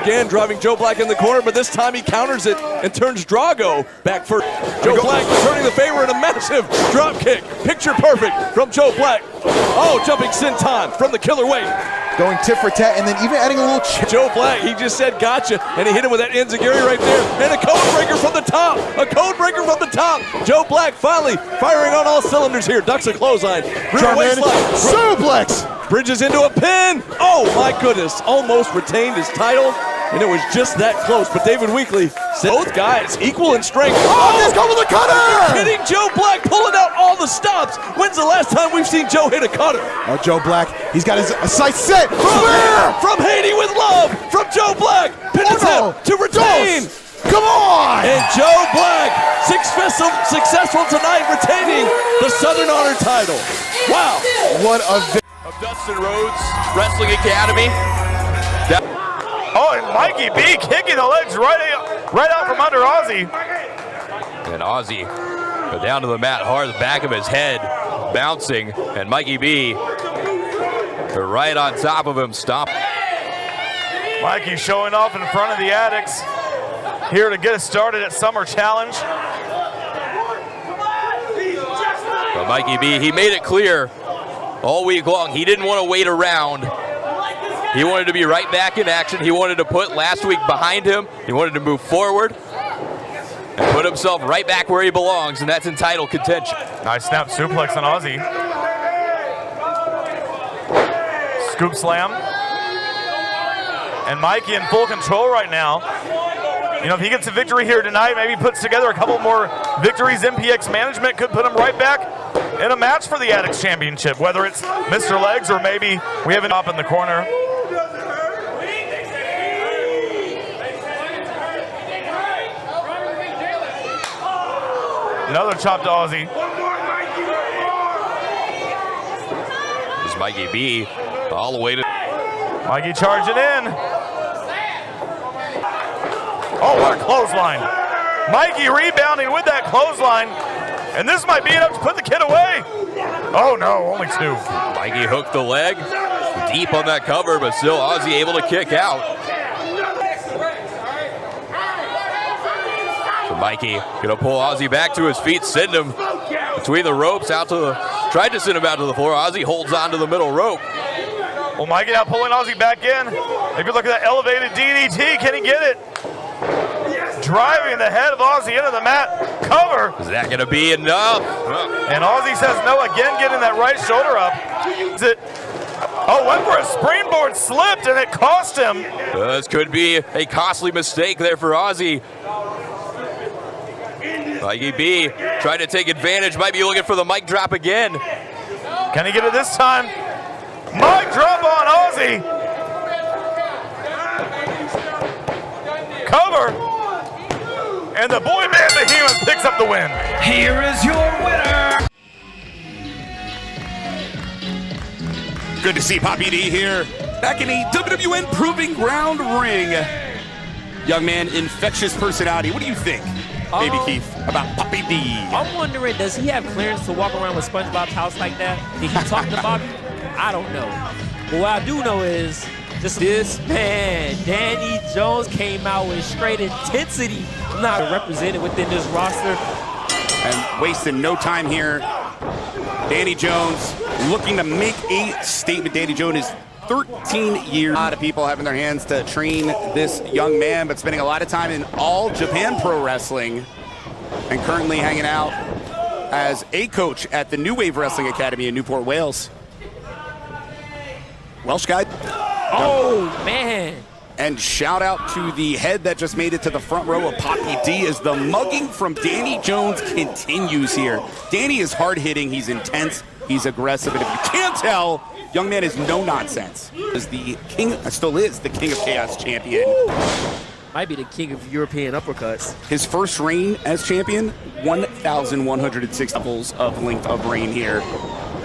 again, driving Joe Black in the corner, but this time he counters it and turns Drago back for Joe Black, turning the favor in a massive drop kick. Picture perfect from Joe Black. Oh, jumping senton from the killer weight. Going tit for tat, and then even adding a little Joe Black, he just said gotcha, and he hit him with that enziguri right there, and a code breaker from the top, a code breaker from the top. Joe Black finally firing on all cylinders here, ducks a clothesline, rear waistline, suplex, bridges into a pin. Oh my goodness, almost retained his title, and it was just that close, but David Weekley said both guys equal in strength. Oh, he's going with the cutter! Hitting Joe Black, pulling out all the stops. When's the last time we've seen Joe hit a cutter? Oh, Joe Black, he's got his sights set. From Haiti with love, from Joe Black, pin attempt to retain. Come on! And Joe Black, successful tonight, retaining the Southern Honor title. Wow. What a of Dustin Rhodes Wrestling Academy. Oh, and Mikey B kicking the legs right out from under Ozzy. And Ozzy go down to the mat hard, the back of his head bouncing, and Mikey B right on top of him, stop. Mikey showing off in front of the Addicts, here to get us started at Summer Challenge. But Mikey B, he made it clear all week long, he didn't want to wait around. He wanted to be right back in action. He wanted to put last week behind him. He wanted to move forward and put himself right back where he belongs, and that's in title contention. Nice snap suplex on Ozzy. Scoop slam. And Mikey in full control right now. You know, if he gets a victory here tonight, maybe puts together a couple more victories, MPX management could put him right back in a match for the Addicts Championship, whether it's Mr. Legs or maybe we have an up in the corner. Another chop to Ozzy. This is Mikey B all the way to... Mikey charging in. Oh, what a clothesline. Mikey rebounding with that clothesline. And this might be enough to put the kid away. Oh no, only two. Mikey hooked the leg. Deep on that cover, but still Ozzy able to kick out. So Mikey gonna pull Ozzy back to his feet, send him between the ropes out to the, tried to send him out to the floor. Ozzy holds on to the middle rope. Well, Mikey now pulling Ozzy back in. Maybe look at that elevated DDT, can he get it? Driving the head of Ozzy into the mat, cover. Is that gonna be enough? And Ozzy says no again, getting that right shoulder up. Is it? Oh, went for a springboard, slipped, and it cost him. This could be a costly mistake there for Ozzy. Mikey B trying to take advantage, might be looking for the mic drop again. Can he get it this time? Mic drop on Ozzy. Cover. And the boy band Behemoth picks up the win. Here is your winner. Good to see Poppy D here, back in a WWN Proving Ground ring. Young man, infectious personality. What do you think, Baby Keith, about Poppy D? I'm wondering, does he have clearance to walk around with SpongeBob's house like that? Did he talk to Bobby? I don't know. But what I do know is this man, Danny Jones, came out with straight intensity. Not represented within this roster. And wasting no time here. Danny Jones looking to make a statement. Danny Jones is 13 years. A lot of people having their hands to train this young man, but spending a lot of time in All Japan Pro Wrestling and currently hanging out as a coach at the New Wave Wrestling Academy in Newport, Wales. Welsh guy. Oh, man. And shout out to the head that just made it to the front row of Poppy D as the mugging from Danny Jones continues here. Danny is hard-hitting, he's intense, he's aggressive, and if you can't tell, young man is no nonsense. Is the king, still is the King of Chaos champion. Might be the king of European uppercuts. His first reign as champion, 1,106 levels of length of reign here,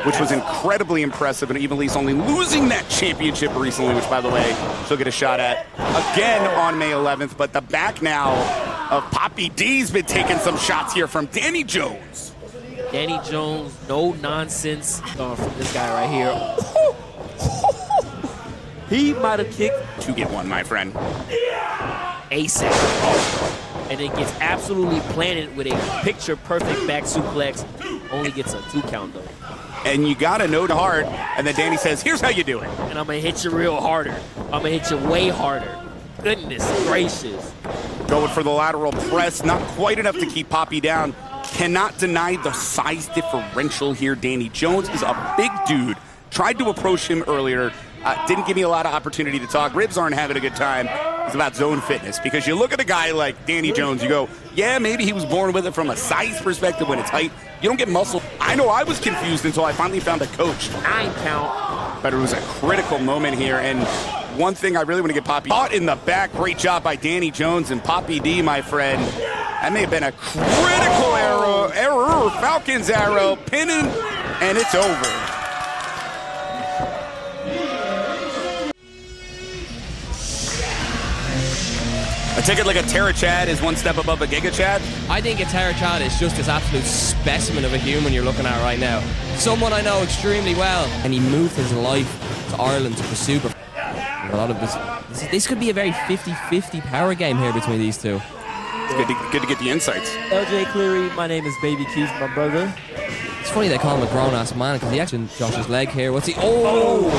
which was incredibly impressive, and Evilise only losing that championship recently, which, by the way, she'll get a shot at again on May 11th. But the back now of Poppy D's been taking some shots here from Danny Jones. Danny Jones, no nonsense from this guy right here. He might have kicked To get one, my friend. ASAP. And then gets absolutely planted with a picture-perfect back suplex. Only gets a 2 count, though. And you got to know the hard. And then Danny says, here's how you do it. And I'm going to hit you real harder. I'm going to hit you way harder. Goodness gracious. Going for the lateral press. Not quite enough to keep Poppy down. Cannot deny the size differential here. Danny Jones is a big dude. Tried to approach him earlier. Didn't give me a lot of opportunity to talk. Ribs aren't having a good time. It's about zone fitness, because you look at a guy like Danny Jones, you go, yeah, maybe he was born with it from a size perspective when it's height. You don't get muscle. I know I was confused until I finally found a coach. 9 count. But it was a critical moment here, and one thing I really want to get Poppy caught in the back. Great job by Danny Jones and Poppy D, my friend. That may have been a critical error. Falcon's arrow, pinning, and it's over. A ticket like a Terra Chad is one step above a Giga Chad. I think a Terra Chad is just this absolute specimen of a human you're looking at right now. Someone I know extremely well, and he moved his life to Ireland to pursue. A lot of this could be a very 50-50 power game here between these two. It's good to get the insights. LJ Cleary, my name is Baby Keith, my brother. It's funny they call him a grown-ass man because he actually Josh's leg here. What's he? Oh,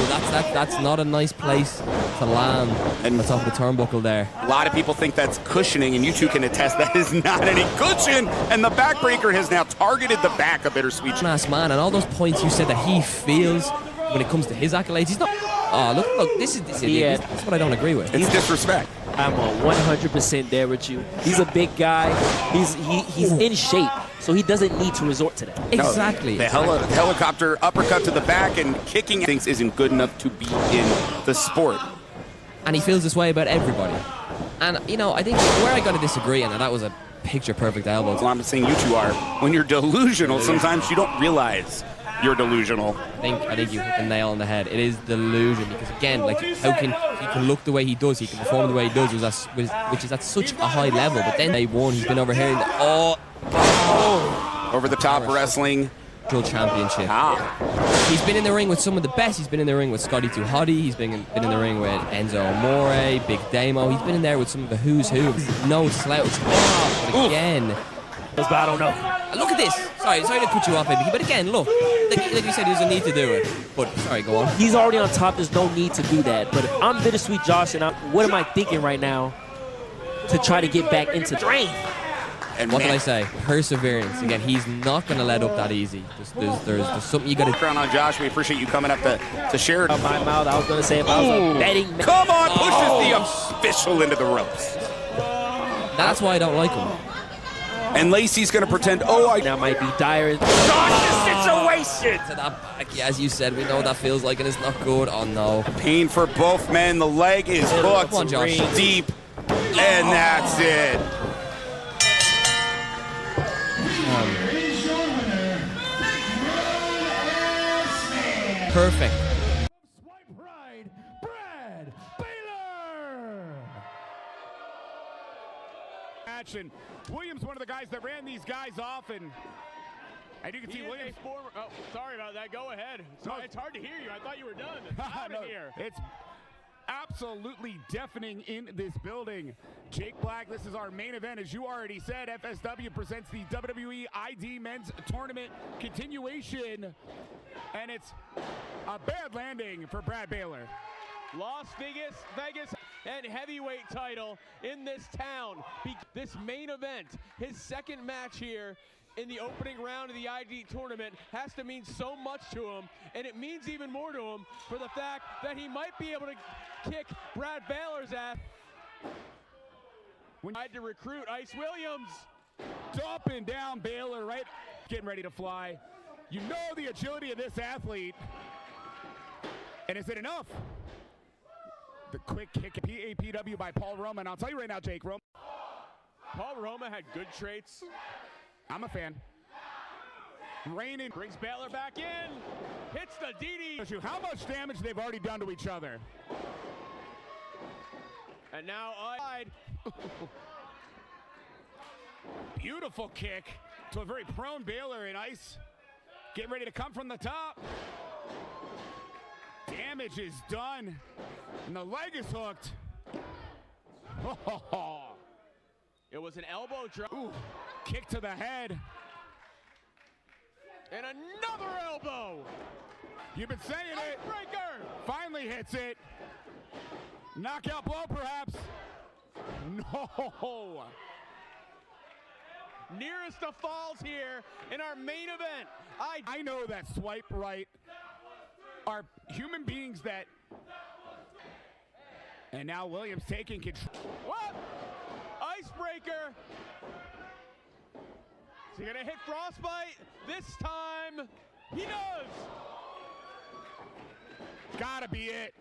that's not a nice place to land. And the top of the turnbuckle there. A lot of people think that's cushioning, and you two can attest that is not any cushion. And the backbreaker has now targeted the back of Bittersweet. Grown-ass man, and all those points you said that he feels when it comes to his accolades, he's not. Oh, look, this is what I don't agree with. It's disrespect. I'm 100% there with you. He's a big guy. He's in shape, so he doesn't need to resort to that. Exactly. The helicopter uppercut to the back and kicking things isn't good enough to be in the sport. And he feels this way about everybody. And, you know, I think where I got to disagree, and that was a picture-perfect elbow. Well, I'm saying you two are. When you're delusional, sometimes you don't realize you're delusional. I think you hit the nail on the head. It is delusion, because again, like, how can he can look the way he does, he can perform the way he does, which is at such a high level. But then day one, he's been over here in the over the top wrestling championship. He's been in the ring with some of the best. He's been in the ring with Scotty 2 Hottie. He's been in the ring with Enzo Amore, Big Damo. He's been in there with some of the who's who. No slouch. But again, I don't know. Look at this. Sorry to cut you off, baby. But again, look. Like you said, there's a need to do it. But, sorry, go on. He's already on top. There's no need to do that. But I'm Bittersweet Josh, and what am I thinking right now to try to get back into strength? And what did I say? Perseverance. Again, he's not going to let up that easy. There's something you got to... Background on Josh. We appreciate you coming up to share it. Out my mouth, I was going to say if I was a betting man. Come on, pushes the official into the ropes. That's why I don't like him. And Lacey's going to pretend, That might be dire. Josh's situation! To that back, as you said, we know what that feels like, and it's not good. Oh, no. Pain for both men. The leg is hooked Come on, Josh. deep. And that's it. Perfect. Swipe right, Brad Baylor. And Williams, one of the guys that ran these guys off, and you can see Williams. Oh, sorry about that. Go ahead. Sorry, it's hard to hear you. I thought you were done. No, it's absolutely deafening in this building. Jake Black, this is our main event. As you already said, FSW presents the WWE ID Men's Tournament continuation, and it's a bad landing for Brad Baylor. Las Vegas, and heavyweight title in this town. This main event, his second match here in the opening round of the ID tournament, has to mean so much to him, and it means even more to him for the fact that he might be able to kick Brad Baylor's ass. When tried to recruit Ice Williams. Up and down Baylor, right? Getting ready to fly. You know the agility of this athlete. And is it enough? The quick kick, PAPW by Paul Roma. And I'll tell you right now, Jake, Paul Roma had good traits. I'm a fan. Raining. Brings Baylor back in. Hits the DD. How much damage they've already done to each other. And now beautiful kick to a very prone Baylor, and Ice getting ready to come from the top. Damage is done. And the leg is hooked. It was an elbow drop. Ooh, kick to the head. And another elbow. You've been saying it. Breaker. Finally hits it. Knockout blow, perhaps. No. Nearest to falls here in our main event. I know that Swipe Right are human beings that. And now Williams taking control. What? Icebreaker. Is he gonna hit Frostbite? This time, he does. Gotta be it.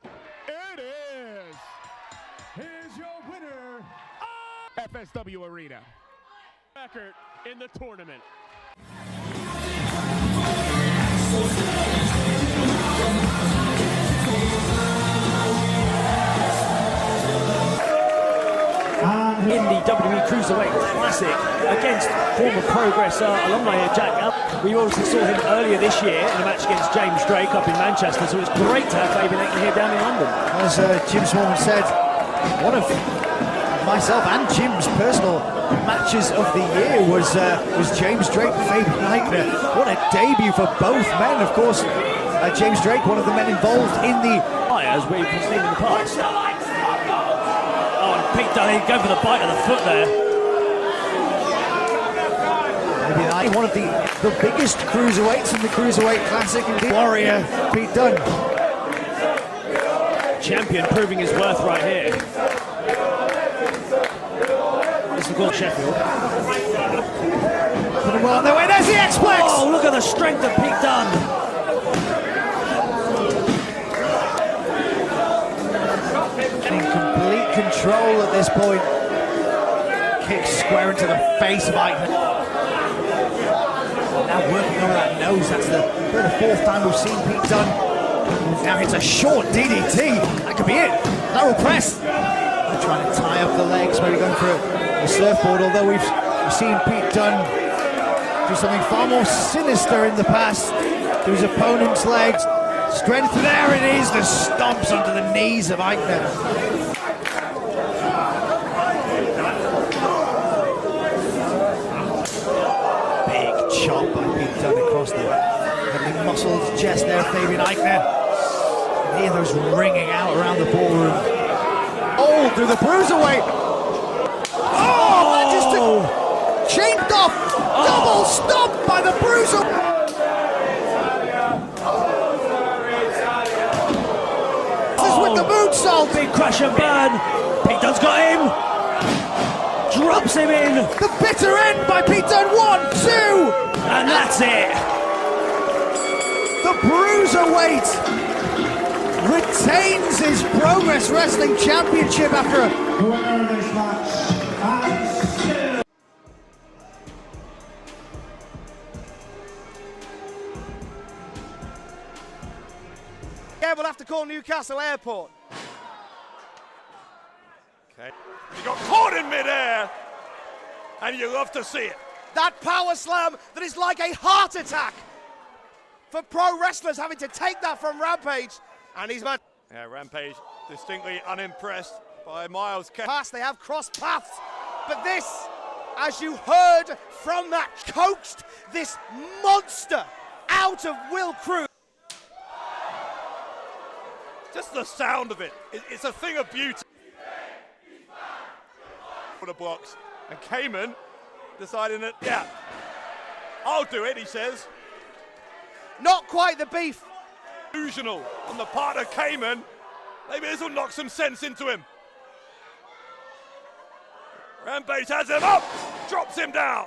It is. Here's your winner. FSW Arena. Record in the tournament. In the WWE Cruiserweight Classic against former Progress alumni here, Jack. We also saw him earlier this year in a match against James Drake up in Manchester, so it's great to have Fabian Aiken here down in London. As Jim Smallman said, one of myself and Jim's personal matches of the year was James Drake and Fabian Aiken. What a debut for both men. Of course, James Drake, one of the men involved in the... As we've seen in the past. Pete Dunne going for the bite of the foot there. Maybe one of the biggest cruiserweights in the Cruiserweight Classic, indeed. Warrior Pete Dunne. Champion proving his worth right here. This is called Sheffield. Put him well on their way. There's the X-Plex! Oh, look at the strength of Pete Dunne. In complete control at this point. Kick square into the face of Aiken. Now working over that nose. That's the third or fourth time we've seen Pete Dunne. Now hits a short DDT. That could be it. Lateral press. They're trying to tie up the legs, maybe going for a surfboard. Although we've seen Pete Dunne do something far more sinister in the past to his opponent's legs. Strength, there it is, the stomps onto the knees of Aiken. Big chop by Pete Dunne across the heavily muscled chest there, Fabian Aiken. You hear those ringing out around the ballroom. Oh, through the Bruiserweight. Oh, that just chained off. Double stop by the Bruiserweight. With the moonsault. Big crash and burn. Pete Dunne's got him. Drops him in. The bitter end by Pete Dunne. 1, 2. And that's it. The Bruiserweight retains his Progress Wrestling Championship after a... The winner of this match. Yeah, we'll have to call Newcastle Airport. Okay. You got caught in midair, and you love to see it. That power slam that is like a heart attack for pro wrestlers having to take that from Rampage. And he's man. Yeah, Rampage distinctly unimpressed by Miles. Past, they have crossed paths. But this, as you heard from that, coaxed this monster out of Will Cruz. Just the sound of it, it's a thing of beauty. For the blocks, and Kidman deciding that, yeah, I'll do it, he says. Not quite the beef. Illusional on the part of Kidman. Maybe this will knock some sense into him. Rampage has him up, drops him down.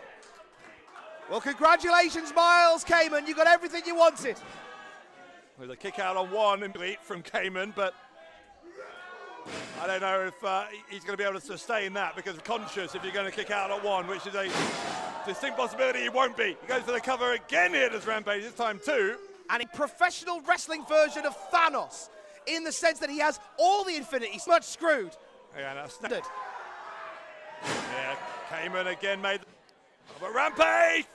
Well, congratulations, Miles Kidman. You got everything you wanted. With a kick out on one from Kidman, but I don't know if he's going to be able to sustain that, because I'm conscious if you're going to kick out on one, which is a distinct possibility he won't be. He goes for the cover again here, does Rampage, this time too. And a professional wrestling version of Thanos, in the sense that he has all the infinity, much screwed. Yeah, that's standard. Yeah, Kidman again made. But Rampage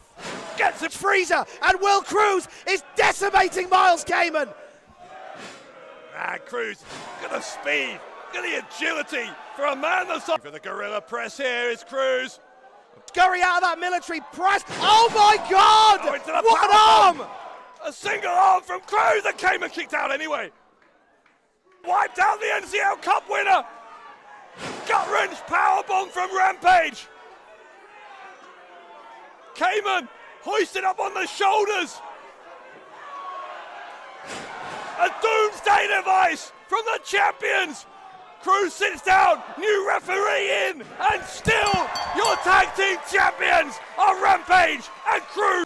gets it. Freezer, and Will Cruz is decimating Miles Kidman. And Cruz, look at the speed, look at the agility for a man the size. For the gorilla press here is Cruz. Scurry out of that military press. Oh my God! Oh, into the what power arm! bomb. A single arm from Cruz that came and kicked out anyway. Wiped out the NCL Cup winner. Gut-wrench powerbomb from Rampage. Kidman hoisted up on the shoulders. A doomsday device from the champions. Cruz sits down, new referee in, and still your tag team champions are Rampage and Cruz.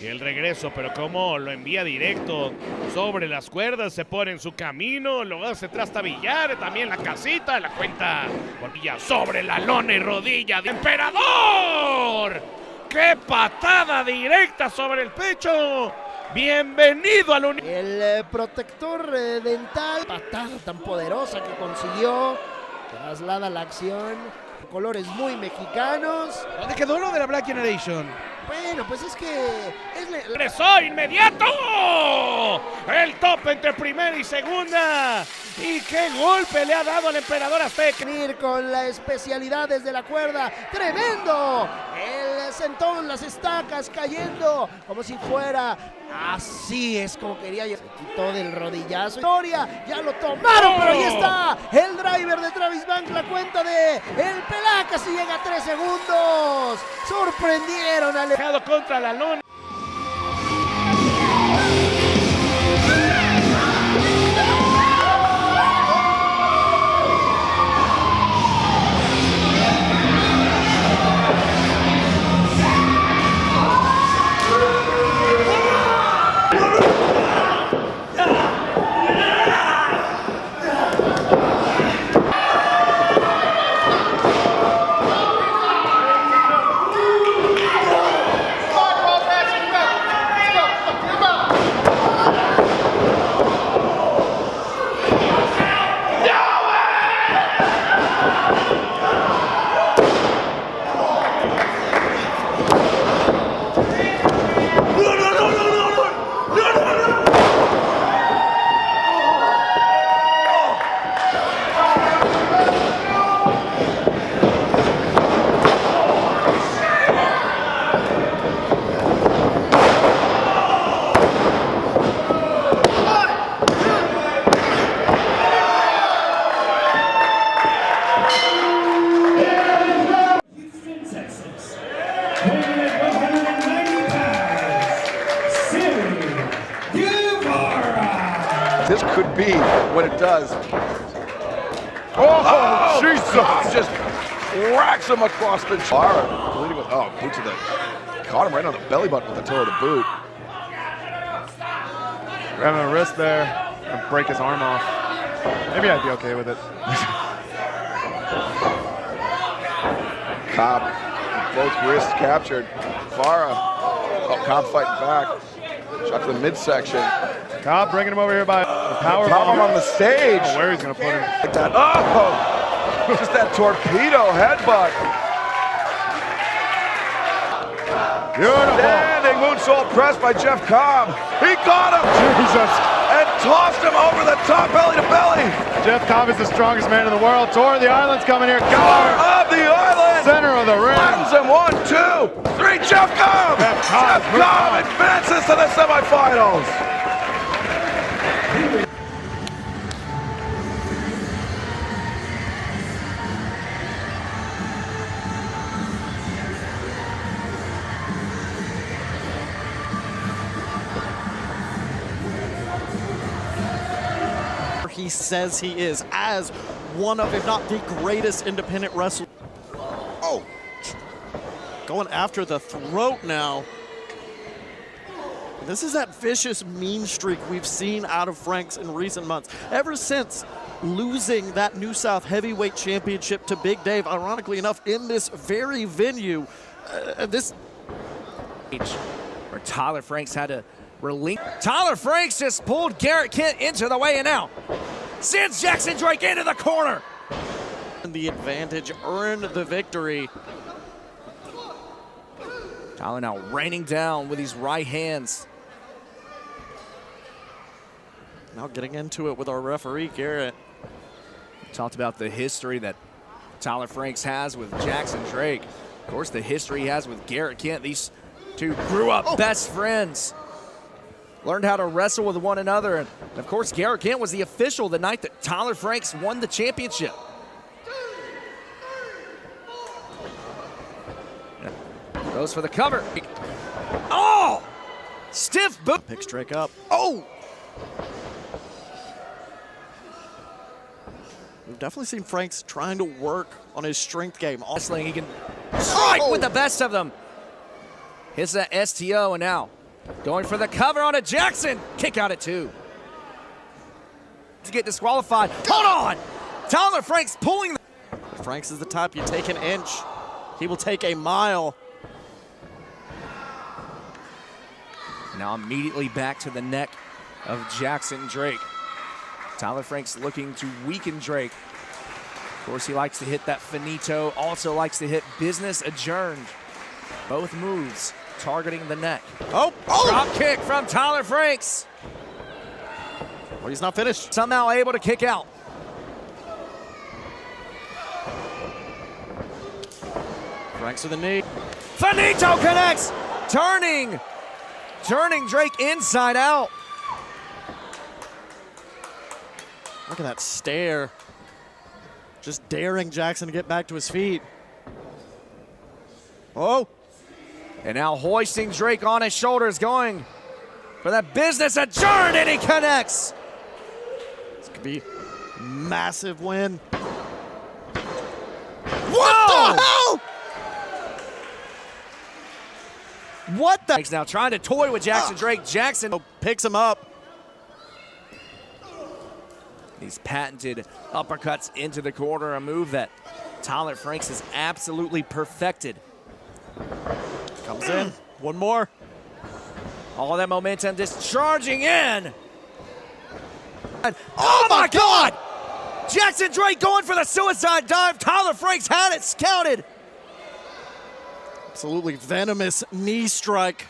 Y el regreso, pero cómo lo envía directo sobre las cuerdas, se pone en su camino, lo hace trastabillar, también la casita, la cuenta, Bonilla sobre la lona y rodilla de Emperador. ¡Qué patada directa sobre el pecho! Bienvenido al El protector dental, patada tan poderosa que consiguió, traslada la acción, colores muy mexicanos. ¿Dónde quedó lo de la Black Generation? Bueno, pues es que ¡Regresó inmediato! El tope entre primera y segunda. ¡Y qué golpe le ha dado al Emperador Azteca! Con la especialidad desde la cuerda, ¡tremendo! El sentón, las estacas cayendo como si fuera... Así es como quería. Se quitó del rodillazo. Victoria, ya lo tomaron, pero ahí está el driver de Travis Banks, la cuenta de el Pelaca, si llega a 3 segundos. Sorprendieron al... Dejado contra la lona. This could be what it does. Oh, Jesus! Just racks him across the bar. Bleeding with, boot to the, caught him right on the belly button with the toe of the boot. Grab him a wrist there and break his arm off. Maybe I'd be okay with it. Cobb, both wrists captured. Farah, Cobb fighting back. Shot to the midsection. Cobb bringing him over here by the power bomb on the stage. I don't know where he's going to put him. Like that. Oh! Just that torpedo headbutt. Beautiful. Standing moonsault press by Jeff Cobb. He got him. Jesus. And tossed him over the top, belly to belly. Jeff Cobb is the strongest man in the world. Tour of the Island's coming here. Tour of the Island. Center of the ring. Flattens him. 1, 2, 3. Jeff Cobb. Jeff Cobb advances to the semifinals. He says he is, as one of, if not the greatest independent wrestler. Oh, going after the throat now. This is that vicious, mean streak we've seen out of Franks in recent months. Ever since losing that New South Heavyweight Championship to Big Dave, ironically enough, in this very venue. Where Tyler Franks had to relinquish. Tyler Franks just pulled Garrett Kent into the way and now sends Jackson Drake into the corner. And the advantage, earned the victory. Tyler now raining down with his right hands. Now getting into it with our referee, Garrett. We talked about the history that Tyler Franks has with Jackson Drake. Of course, the history he has with Garrett Kent. These two grew up best friends. Learned how to wrestle with one another. And of course, Garrett Kent was the official the night that Tyler Franks won the championship. Goes for the cover. Oh! Stiff boot. Picks Drake up. Oh! We've definitely seen Franks trying to work on his strength game. Wrestling, he can strike with the best of them. Hits that STO and now going for the cover on a Jackson. Kick out at 2. To get disqualified. Hold on! Tyler Franks pulling. Franks is the type you take an inch, he will take a mile. Now immediately back to the neck of Jackson Drake. Tyler Franks looking to weaken Drake. Of course, he likes to hit that finito, also likes to hit business adjourned. Both moves targeting the neck. Oh! Drop kick from Tyler Franks. Well, he's not finished. Somehow able to kick out. Franks with the knee. Finito connects! Turning Drake inside out. Look at that stare. Just daring Jackson to get back to his feet. Oh! And now hoisting Drake on his shoulders, going for that business adjourned, and he connects. This could be a massive win. What the hell? What the? Now trying to toy with Jackson Drake. Jackson picks him up. These patented uppercuts into the corner, a move that Tyler Franks has absolutely perfected. Comes in. One more. All that momentum discharging in. And, oh my God! Jackson Drake going for the suicide dive. Tyler Franks had it scouted. Absolutely venomous knee strike.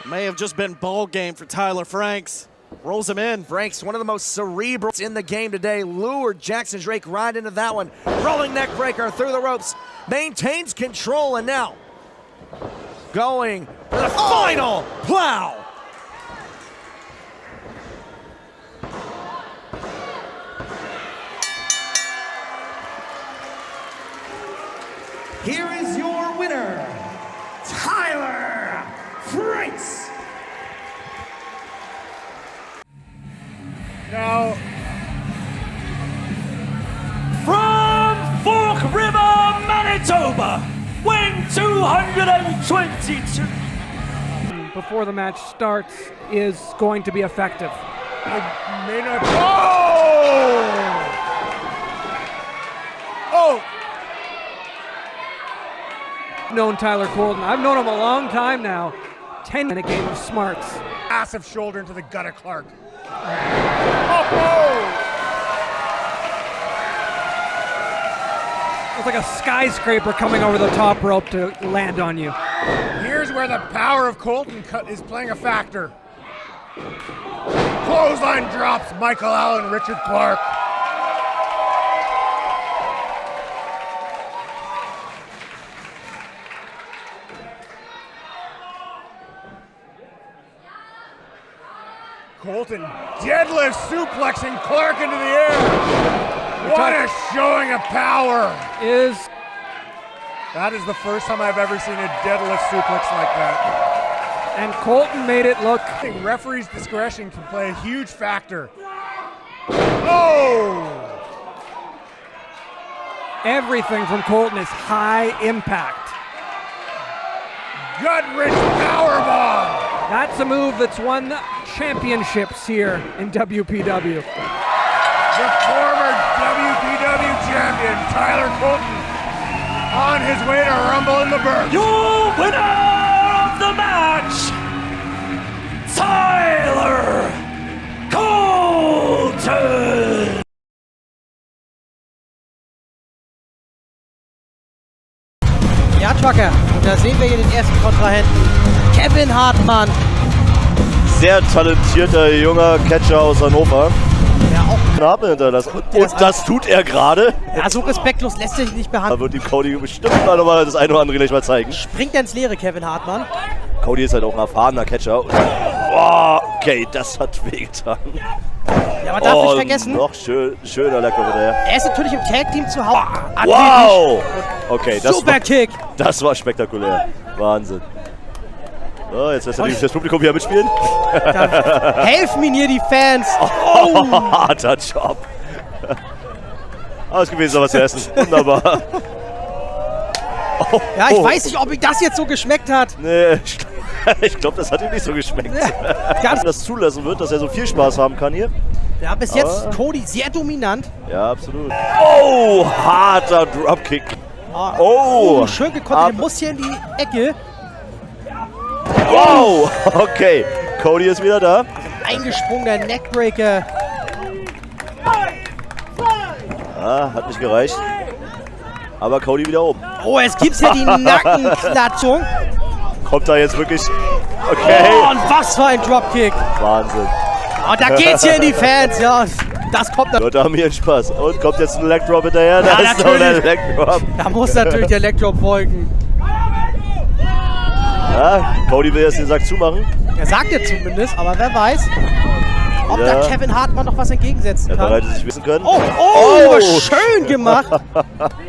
May have just been ball game for Tyler Franks. Rolls him in. Franks, one of the most cerebral in the game today, lured Jackson Drake right into that one. Rolling neck breaker through the ropes. Maintains control and now going for the final plow. Here is your winner, Tyler Franks. Now, from Fork River, Manitoba, win 222. Before the match starts is going to be effective. I may not. Oh! Oh! Known Tyler Colton. I've known him a long time now. 10 in a game of smarts. Massive shoulder into the gut of Clark. It's like a skyscraper coming over the top rope to land on you. Here's where the power of Colton is playing a factor. Clothesline drops Michael Allen, Richard Clark. Colton deadlift suplexing Clark into the air. What a showing of power. That is the first time I've ever seen a deadlift suplex like that. And Colton made it look. Referee's discretion can play a huge factor. Oh! Everything from Colton is high impact. Gut-wrench powerbomb. That's a move that's won championships here in WPW. The former WPW champion, Tyler Colton, on his way to Rumble in the Burg. Your winner of the match, Tyler Colton. Ja, Trucker, und da sehen wir hier den ersten Kontrahenten, Kevin Hartmann. Sehr talentierter junger Catcher aus Hannover. Ja, auch Knabe hinterlassen. Und das tut er gerade. Ja, so respektlos lässt er sich nicht behandeln. Da wird ihm Cody bestimmt noch mal das eine oder andere gleich mal zeigen. Springt er ins Leere, Kevin Hartmann. Cody ist halt auch ein erfahrener Catcher. Oh, okay, das hat wehgetan. Ja, man darf nicht vergessen. Noch schöner Elektro hinterher. Er ist natürlich im Tag-Team zu Hause. Wow! Okay, Super Kick. Das war spektakulär. Wahnsinn. So, jetzt lässt natürlich das Publikum hier mitspielen. Helfen mir hier die Fans. Oh, harter Job. Alles gewesen, aber zu essen. Wunderbar. Oh, ja, ich weiß nicht, ob ihm das jetzt so geschmeckt hat. Nee, ich glaube, das hat ihm nicht so geschmeckt. Ja. Das zulassen wird, dass er so viel Spaß haben kann hier. Ja, bis jetzt Cody sehr dominant. Ja, absolut. Oh, harter Dropkick. Oh, schön gekontert. Der muss hier in die Ecke. Wow, okay. Cody ist wieder da. Eingesprungener Neckbreaker. Ah, hat nicht gereicht. Aber Cody wieder oben. Oh, jetzt gibt's hier die Nackenklatschung. Kommt da jetzt wirklich... Okay. Oh, und was für ein Dropkick. Wahnsinn. Oh, da geht's hier in die Fans, ja. Das kommt da. Leute haben hier einen Spaß. Und kommt jetzt ein Leg Drop hinterher. Ja, da ist noch ein Leg Drop. Da muss natürlich der Leg Drop folgen. Ja, Cody will jetzt den Sack zumachen. Er sagt ja zumindest, aber wer weiß, ob da Kevin Hartmann noch was entgegensetzen kann. Er bereitet sich wissen können. Oh, schön gemacht.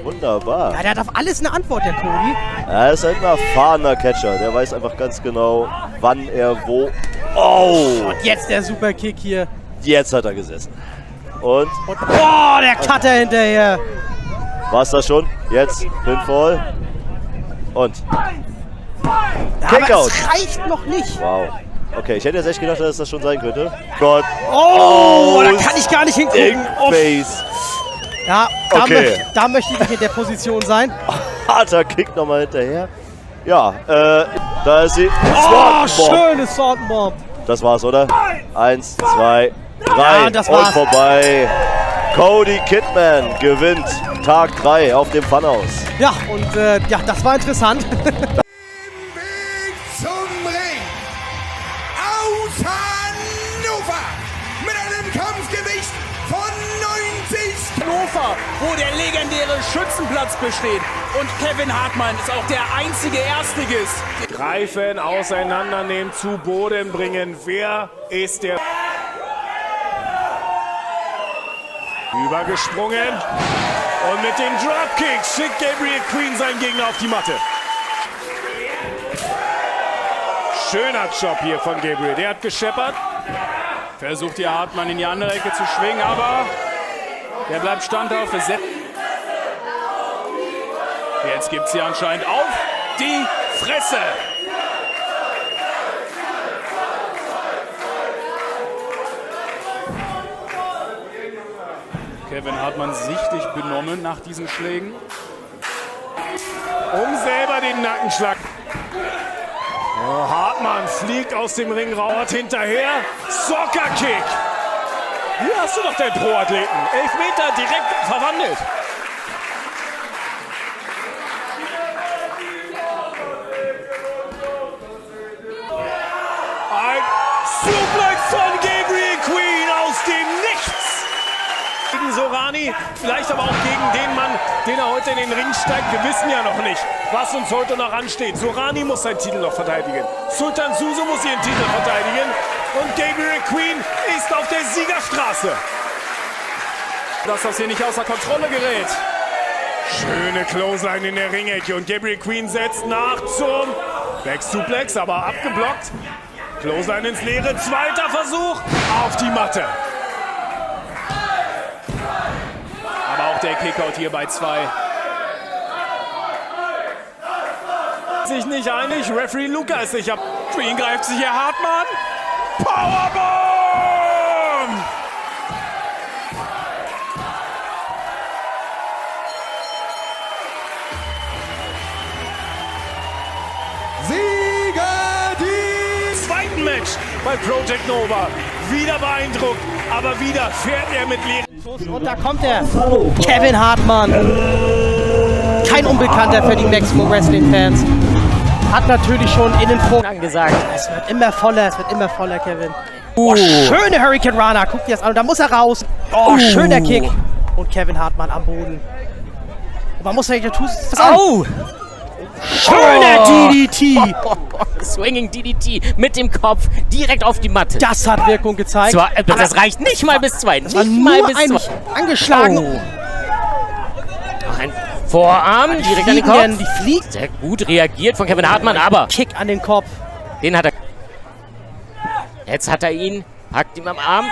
Wunderbar. Ja, der hat auf alles eine Antwort, der Cody. Er ist halt ein erfahrener Catcher. Der weiß einfach ganz genau, wann er wo... Oh! Und jetzt der Superkick hier. Jetzt hat er gesessen. Und oh, der Cutter hinterher. War's das schon? Jetzt Pinfall. Und Kickout. Aber es reicht noch nicht. Wow. Okay, ich hätte jetzt echt gedacht, dass das schon sein könnte. Gott. Oh, da kann ich gar nicht hingucken. Face. Ja, da möchte ich nicht in der Position sein. Harter Kick nochmal hinterher. Ja, da ist sie. Oh, schönes Swanton-Bomb. Das war's, oder? 1, 2, 3 ja, das war's. Und vorbei. Cody Kidman gewinnt Tag 3 auf dem Funhouse. Ja, und ja, das war interessant. Zum Ring aus Hannover mit einem Kampfgewicht von 90 Hannover, wo der legendäre Schützenplatz besteht. Und Kevin Hartmann ist auch der einzige Erstligist. Greifen, auseinandernehmen, zu Boden bringen. Wer ist der... Übergesprungen. Und mit dem Dropkick schickt Gabriel Queen seinen Gegner auf die Matte. Schöner Job hier von Gabriel. Der hat gescheppert. Versucht hier Hartmann in die andere Ecke zu schwingen, aber der bleibt standhaft. Jetzt gibt es hier anscheinend auf die Fresse. Kevin Hartmann sichtlich benommen nach diesen Schlägen. Um selber den Nackenschlag. Oh, Hartmann fliegt aus dem Ring raus, hinterher. Soccer-Kick. Hier hast du doch den Pro-Athleten. Elfmeter direkt verwandelt. gegen Sorani, vielleicht aber auch gegen den Mann, den er heute in den Ring steigt. Wir wissen ja noch nicht, was uns heute noch ansteht. Sorani muss seinen Titel noch verteidigen. Sultan Suso muss ihren Titel verteidigen. Und Gabriel Queen ist auf der Siegerstraße. Dass das hier nicht außer Kontrolle gerät. Schöne Clothesline in der Ringecke und Gabriel Queen setzt nach zum Back-Suplex, aber abgeblockt. Clothesline ins Leere, zweiter Versuch auf die Matte. Aber auch der Kickout hier bei 2. Sich nicht einig, Referee Luca ist sicher. Queen greift sich hier Hartmann. Powerbomb! Sieger die zweiten Match bei Project Nova. Wieder beeindruckt, aber wieder fährt er mit leeren. Und da kommt er, Kevin Hartmann. Kein Unbekannter für die Maximum Wrestling Fans. Hat natürlich schon in den Foren angesagt. Es wird immer voller, Kevin. Oh, schöne Hurricane Rana, guck dir das an. Und da muss er raus. Oh, schöner Kick. Und Kevin Hartmann am Boden. Und man muss ja tun. Au! Schöner DDT. Swinging DDT mit dem Kopf direkt auf die Matte. Das hat Wirkung gezeigt. Das reicht nicht mal bis 2. Das war nur angeschlagen. Oh. Ein Vorarm direkt an den Kopf. Die fliegt. Sehr gut reagiert von Kevin Hartmann, aber Kick an den Kopf. Den hat er. Jetzt hat er ihn, packt ihm am Arm.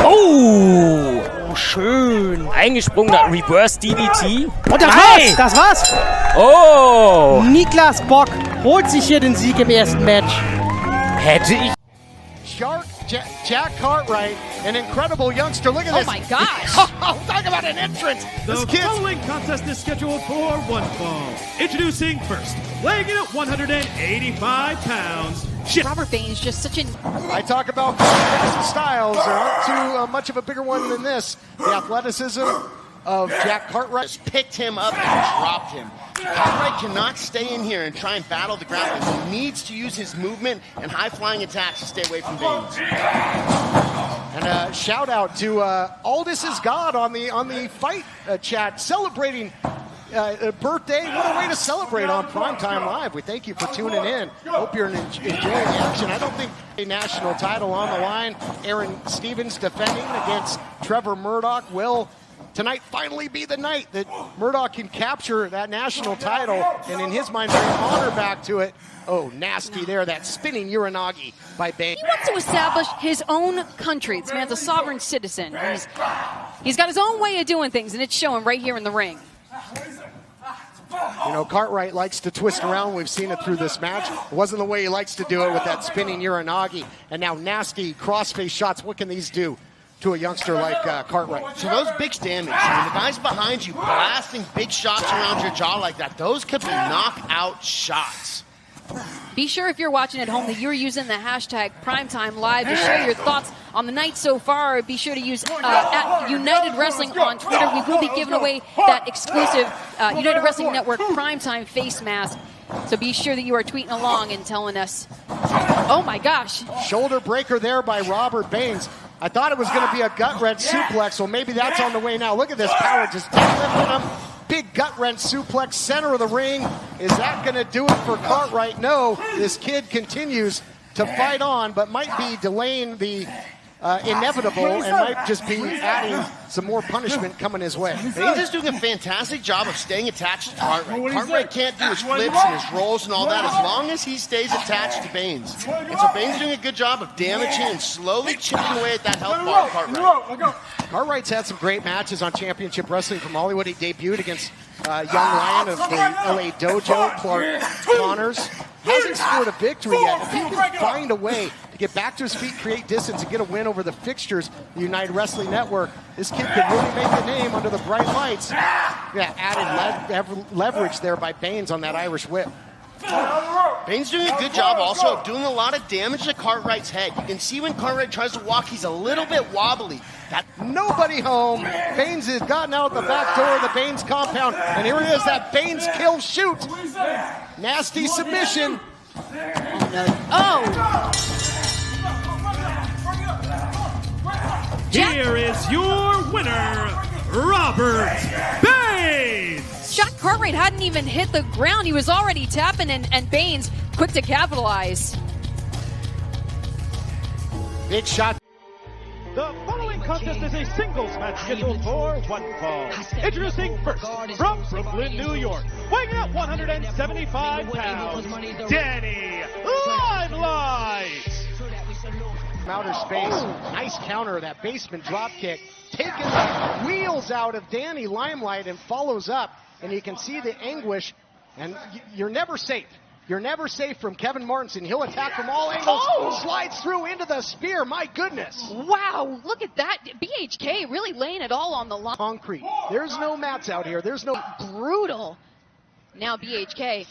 Oh, schön. Eingesprungener Reverse DDT. Und das war's. Oh. Niklas Bock holt sich hier den Sieg im ersten Match. Hätte ich. Jack Cartwright, an incredible youngster. Look at this. Oh my gosh. Talk about an entrance. The following contest is scheduled for one fall. Introducing first, weighing in at 185 pounds. Robert Baines, just such an... I talk about styles. There aren't too much of a bigger one than this. The athleticism of Jack Cartwright just picked him up and dropped him. Cartwright cannot stay in here and try and battle the ground. He needs to use his movement and high-flying attacks to stay away from Baines. And a shout out to Aldous is God on the fight chat, celebrating birthday. What a way to celebrate on Primetime Live. We thank you for tuning in. Hope you're enjoying the action. I don't think a national title on the line. Aaron Stevens defending against Trevor Murdoch. Will tonight finally be the night that Murdoch can capture that national title and in his mind bring honor back to it. Oh, nasty there, that spinning Uranagi by Baines. He wants to establish his own country. This man's a sovereign citizen. He's got his own way of doing things, and it's showing right here in the ring. You know, Cartwright likes to twist around. We've seen it through this match. It wasn't the way he likes to do it with that spinning Uranagi. And now nasty crossface shots. What can these do to a youngster like Cartwright? So those big damage, I mean, the guys behind you blasting big shots around your jaw like that, those could be knockout shots. Be sure if you're watching at home that you're using the hashtag PrimetimeLive to share your thoughts on the night so far. Be sure to use at United Wrestling on Twitter. We will be giving away that exclusive United Wrestling Network Primetime face mask. So be sure that you are tweeting along and telling us. Oh my gosh. Shoulder breaker there by Robert Baines. I thought it was going to be a gut-wrench suplex, well maybe that's on the way now. Look at this power just deadlifting him. Big gut-wrench suplex, center of the ring. Is that going to do it for Cartwright? No, this kid continues to fight on, but might be delaying the inevitable and might just be adding some more punishment coming his way. Baines is doing a fantastic job of staying attached to Cartwright. Cartwright can't do his flips and his rolls and all that as long as he stays attached to Baines. And so Baines is doing a good job of damaging and slowly chipping away at that health bar of Cartwright. Cartwright's had some great matches on Championship Wrestling from Hollywood. He debuted against Young Lion of the LA Dojo, Clark Connors. Hasn't scored a victory yet. If he can find a way to get back to his feet, create distance, and get a win over the fixtures of the United Wrestling Network, this kid could really make a name under the bright lights. Yeah, added leverage there by Baines on that Irish whip. Baines doing a good job also of doing a lot of damage to Cartwright's head. You can see when Cartwright tries to walk, he's a little bit wobbly. Nobody home. Baines has gotten out the back door of the Baines compound. And here it is, that Baines kill shoot. Nasty submission. Oh. Here is your winner, Robert Baines. Shot Cartwright hadn't even hit the ground. He was already tapping, and Baines quick to capitalize. Big shot. The following contest is a singles match scheduled for one fall. Introducing first, from Brooklyn, New York, weighing at 175 pounds, Danny Limelight. Outer space, nice counter, that basement drop kick, taking the wheels out of Danny Limelight and follows up, and you can see the anguish, and you're never safe. You're never safe from Kevin Martinson. He'll attack from all angles, slides through into the spear, my goodness. Wow, look at that. BHK really laying it all on the line. Concrete. There's no mats out here. There's no... Brutal. Now BHK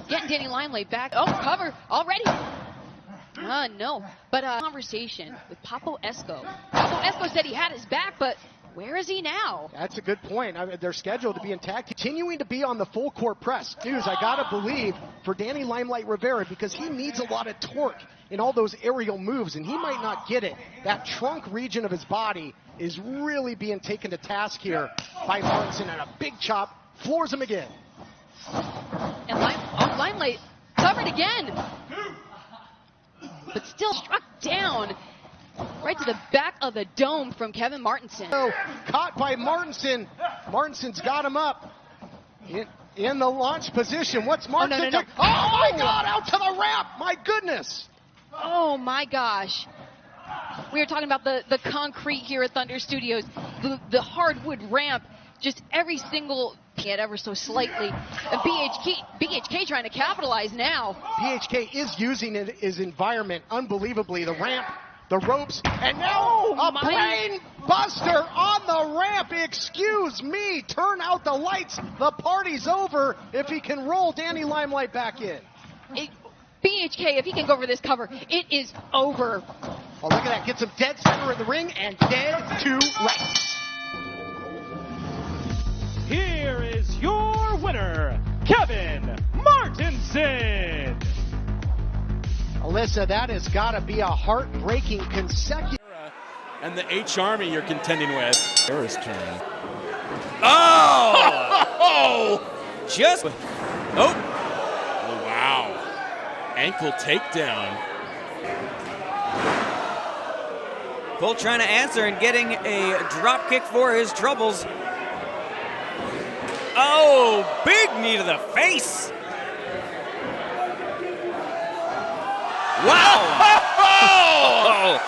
getting Danny Limelight back. Oh, cover already. No. But conversation with Papo Esco. Papo Esco said he had his back, but where is he now? That's a good point. I mean, they're scheduled to be intact, continuing to be on the full court press. News, I gotta believe, for Danny Limelight Rivera, because he needs a lot of torque in all those aerial moves, and he might not get it. That trunk region of his body is really being taken to task here by Martinson, and a big chop floors him again. And Limelight covered again, but still struck down. Right to the back of the dome from Kevin Martinson. Oh, caught by Martinson. Martinson's got him up in the launch position. What's Martinson doing? Oh my God, out to the ramp. My goodness. Oh my gosh. We were talking about the concrete here at Thunder Studios. The hardwood ramp, just every single hit ever so slightly. And BHK trying to capitalize now. BHK is using his environment unbelievably. The ramp, the ropes, and now a brain buster on the ramp. Excuse me, turn out the lights. The party's over if he can roll Danny Limelight back in. BHK, if he can go for this cover, it is over. Oh, look at that. Gets him dead center in the ring and dead to rights. Here is your winner, Kevin Martinson. Alyssa, that has got to be a heartbreaking consecutive. And the H Army you're contending with. Sarah's turn. Oh! Just. Oh, wow. Ankle takedown. Colt trying to answer and getting a drop kick for his troubles. Oh, big knee to the face. Wow!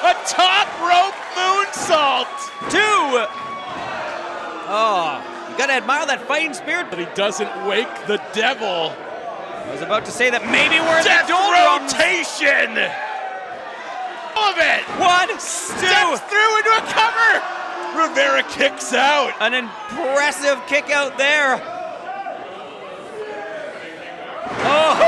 A top rope moonsault! Two! Oh, you gotta admire that fighting spirit. But he doesn't wake the devil. I was about to say that maybe we're in the Death rotation! All of it! One, steps through into a cover! Rivera kicks out. An impressive kick out there. Oh!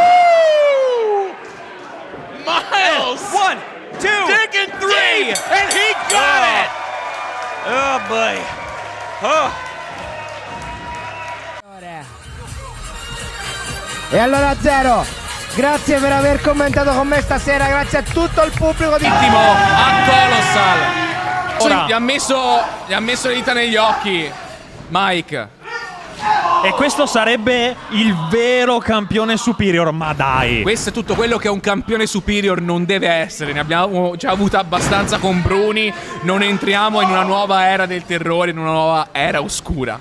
Miles! And 1, 2, digging 3, and he got it! Oh boy. Oh. E allora Zero, grazie per aver commentato con me stasera, grazie a tutto il pubblico di a Colossal. Gli ha messo le dita negli occhi Mike. E questo sarebbe il vero campione superior, ma dai. Questo è tutto quello che un campione superior non deve essere. Ne abbiamo già avuto abbastanza con Bruni. Non entriamo in una nuova era del terrore, in una nuova era oscura.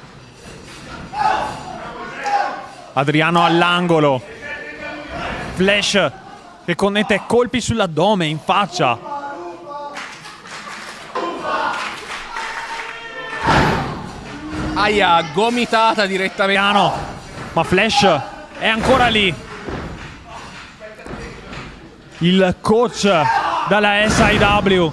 Adriano all'angolo. Flash che connette colpi sull'addome, in faccia. Aia, gomitata direttamente. Ma Flash è ancora lì. Il coach dalla SIW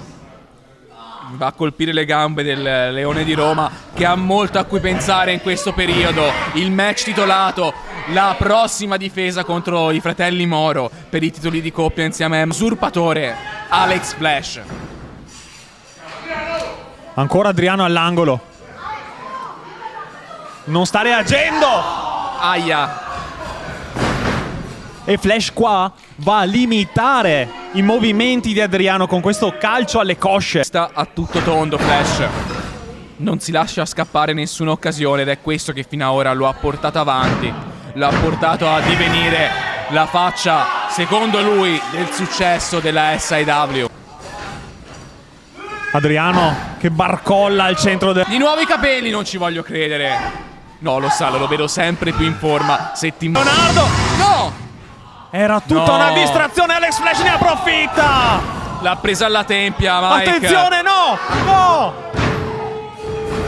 va a colpire le gambe del Leone di Roma, che ha molto a cui pensare in questo periodo. Il match titolato, la prossima difesa contro i fratelli Moro per i titoli di coppia insieme a usurpatore Alex Flash. Ancora Adriano all'angolo. Non sta reagendo. Aia. E Flash qua va a limitare i movimenti di Adriano con questo calcio alle cosce. Sta a tutto tondo Flash. non si lascia scappare nessuna occasione ed è questo che fino ad ora lo ha portato avanti, lo ha portato a divenire la faccia, secondo lui, del successo della SIW. Adriano che barcolla al centro del... Di nuovi capelli, non ci voglio credere. No, lo sa, lo vedo sempre più in forma. Leonardo! No! Era tutta una distrazione, Alex Flash ne approfitta! L'ha presa alla tempia, Mike. Attenzione, no! No!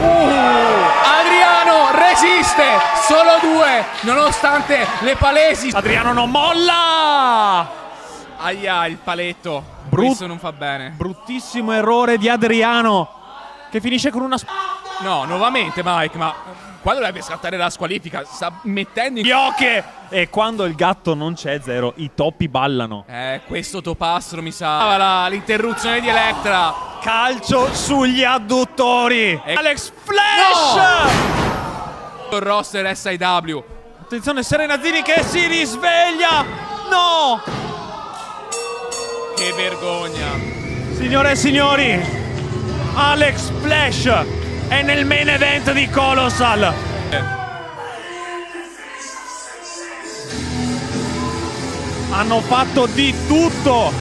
Adriano resiste, solo 2, nonostante le palesi. Adriano non molla! Aia, il paletto. Questo non fa bene. Bruttissimo errore di Adriano, che finisce con una... No, nuovamente Mike, ma qua dovrebbe scattare la squalifica. Sta mettendo in... Fiocche! E quando il gatto non c'è, Zero, i topi ballano. Questo topastro mi sa. L'interruzione di Electra. Calcio sugli adduttori. Alex Flash! Il roster SIW. Attenzione, Serenazzini che si risveglia. No! Che vergogna. Signore e signori, Alex Flash è nel main event di Colossal. Hanno fatto di tutto.